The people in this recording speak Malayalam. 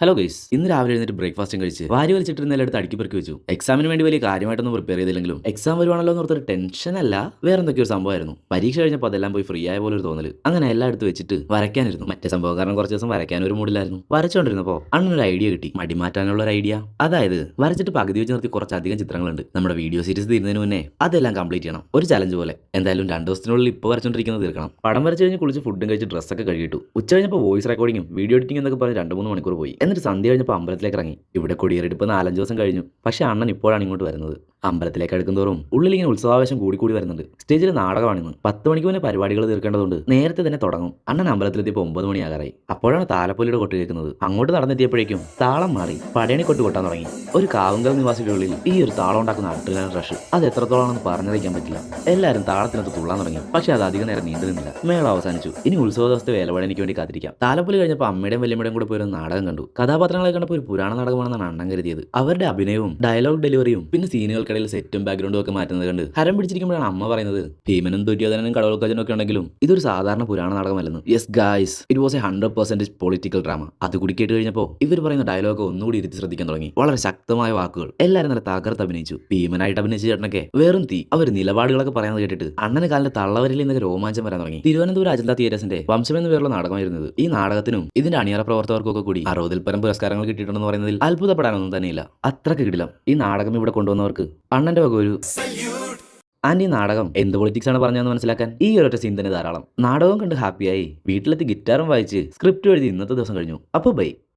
ഹലോ ഗൈസ്, ഇന്ന് രാവിലെ എഴുന്നേറ്റ് ബ്രേക്ക്ഫാസ്റ്റും കഴിച്ച് വാരി വലിച്ചിട്ടിരുന്ന എല്ലായിടത്ത് അടുക്കി പെറുക്കി വെച്ചു. എക്സാമിന് വേണ്ടി വലിയ കാര്യമായിട്ടൊന്നും പ്രിപ്പയർ ചെയ്തില്ലെങ്കിലും എക്സാം വരുവാണല്ലോ എന്ന് ഓർത്തൊരു ടെൻഷൻ അല്ല, വേറെ എന്തൊക്കെയോ സംഭവമായിരുന്നു. പരീക്ഷ കഴിഞ്ഞപ്പോൾ അതെല്ലാം പോയി ഫ്രീ ആയ പോലെ ഒരു തോന്നല്. അങ്ങനെ എല്ലാം എടുത്ത് വെച്ചിട്ട് വരയ്ക്കാനിരുന്നു. മറ്റേ സംഭവം കാരണം കുറച്ച് ദിവസം വരയ്ക്കാൻ ഒരു മൂഡിലായിരുന്നു. വരച്ചുകൊണ്ടിരുന്നപ്പോൾ അണ്ണനൊരു ഐഡിയ കിട്ടി, മടി മാറ്റാനുള്ള ഒരു ഐഡിയ. അതായത് വരച്ചിട്ട് പകുതി വെച്ച് നിർത്തി കുറച്ചധികം ചിത്രങ്ങളുണ്ട്. നമ്മുടെ വീഡിയോ സീരീസ് തീരുന്നതിന് മുന്നേ അതെല്ലാം കംപ്ലീറ്റ് ചെയ്യണം. ഒരു ചലഞ്ച് പോലെ. എന്തായാലും 2 ദിവസത്തിനുള്ളിൽ ഇപ്പോൾ വരച്ചുകൊണ്ടിരിക്കുന്നത് തീർക്കണം. പടം വരച്ച് കഴിഞ്ഞ് കുളിച്ച് ഫുഡും കഴിച്ച് ഡ്രസ്സൊക്കെ കഴുകിയിട്ടു. ഉച്ച കഴിഞ്ഞപ്പോൾ വോയിസ് റെക്കോർഡിങ്ങും വീഡിയോ എഡിറ്റിംഗ് എന്നൊക്കെ പറഞ്ഞ് 2-3 മണിക്കൂർ പോയി. എന്നിട്ട് സന്ധ്യ കഴിഞ്ഞപ്പോൾ അമ്പലത്തിലേക്ക് ഇറങ്ങി. ഇവിടെ കൊടിയേറിയിട്ട് 4-5 ദിവസം കഴിഞ്ഞു. പക്ഷേ അണ്ണൻ ഇപ്പോഴാണ് ഇങ്ങോട്ട് വരുന്നത്. അമ്പലത്തിലേക്ക് അടുക്കുന്തോറും ഉള്ളിലിങ്ങനെ ഉത്സവാവേശം കൂടി വരുന്നുണ്ട്. സ്റ്റേജിൽ നാടകമാണിന്ന്. 10 മണിക്ക് മുന്നേ പരിപാടികൾ തീർക്കേണ്ടതുകൊണ്ട് നേരത്തെ തന്നെ തുടങ്ങും. അണ്ണൻ അമ്പലത്തിലെത്തിയപ്പോൾ 9 മണിയാകാറായി. അപ്പോഴാണ് താലപ്പൊലിയുടെ കൊട്ട് കേൾക്കുന്നത്. അങ്ങോട്ട് നടന്നെത്തിയപ്പോഴേക്കും താളം മാറി പടയണി കൊട്ട് കൊട്ടാൻ തുടങ്ങി. ഒരു കാവുങ്കൽ നിവാസികളുടെ ഉള്ളിൽ ഈ ഒരു താളം ഉണ്ടാക്കുന്ന അഡ്രിനാലിൻ റഷ് അത് എത്രത്തോളാണെന്ന് പറഞ്ഞറിയിക്കാൻ പറ്റില്ല. എല്ലാവരും താളത്തിനകത്ത് തുള്ളാൻ തുടങ്ങി. പക്ഷേ അത് അധികം നേരം നീണ്ടു നിന്നില്ല. മേളം അവസാനിച്ചു. ഇനി ഉത്സവ ദിവസത്തെ വേലപടനിക്ക് വേണ്ടി കാത്തിരിക്കാം. താലപ്പൊലി കഴിഞ്ഞപ്പോൾ അമ്മയുടെയും വല്യമ്മയുടെയും കൂടെ പോയി ഒരു നാടകം കണ്ടു. കഥാപാത്രങ്ങളെ കണ്ടപ്പോൾ ഒരു പുരാണ നാടകമാണെന്നാണ് അണ്ണൻ കരുതിയത്. അവരുടെ അഭിനയവും ഡയലോഗ് ഡെലിവറിയും പിന്നെ സീനുകൾക്കിടയിൽ സെറ്റും ബാക്ക്ഗ്രൗണ്ടും ഒക്കെ മാറ്റുന്നത് കണ്ട് ഹരം പിടിച്ചിരിക്കുമ്പോഴാണ് അമ്മ പറയുന്നത് ഭീമനും ദുര്യോധനനും കടവൽക്കജനും ഒക്കെ ഉണ്ടെങ്കിലും ഇതൊരു സാധാരണ പുരാണ നാടകമല്ലെന്ന്. Yes guys, it was a 100% political drama. അത് കൂടി കേട്ട് കഴിഞ്ഞപ്പോൾ ഇവർ പറയുന്ന ഡയലോഗ് ഒന്നുകൂടി ഇരുത്തി ശ്രദ്ധിക്കാൻ തുടങ്ങി. വളരെ ശക്തമായ വാക്കുകൾ. എല്ലാവരും നല്ല തകർത്ത് അഭിനയിച്ചു. ഭീമനായിട്ട് അഭിനയിച്ച ചേട്ടനൊക്കെ വെറും തീ. അവർ നിലപാടുകളൊക്കെ പറയാൻ കേട്ടിട്ട് അണ്ണന് കാലിന്റെ തള്ളവരിൽ നിന്നൊക്കെ രോമാഞ്ചം വരാൻ തുടങ്ങി. തിരുവനന്തപുരം അജന്ത തിയേറ്റേഴ്സിന്റെ വംശം എന്ന പേരുള്ള നാടകമായിരുന്നത്. ഈ നാടകത്തിനും ഇതിന്റെ അണിയറ പ്രവർത്തകർക്കൊക്കെ കൂടി 60-ൽ പരം പുരസ്കാരങ്ങൾ കിട്ടിയിട്ടുണ്ടെന്ന് പറയുന്നതിൽ അത്ഭുതപ്പെടാനൊന്നും തന്നെയില്ല. അത്രക്ക് കിടിലം. ഈ നാടകം ഇവിടെ കൊണ്ടുവന്നവർക്ക് അണ്ണന്റെ വക ഒരു ആൻഡ് ഈ നാടകം എന്ത് പൊളിറ്റിക്സ് ആണ് പറഞ്ഞതെന്ന് മനസ്സിലാക്കാൻ ഈ ഒരൊറ്റ സീൻ തന്നെ ധാരാളം. നാടകം കണ്ട് ഹാപ്പിയായി വീട്ടിലെത്തി ഗിറ്റാറും വായിച്ച് സ്ക്രിപ്റ്റ് എഴുതി ഇന്നത്തെ ദിവസം കഴിഞ്ഞു. അപ്പോൾ ബൈ.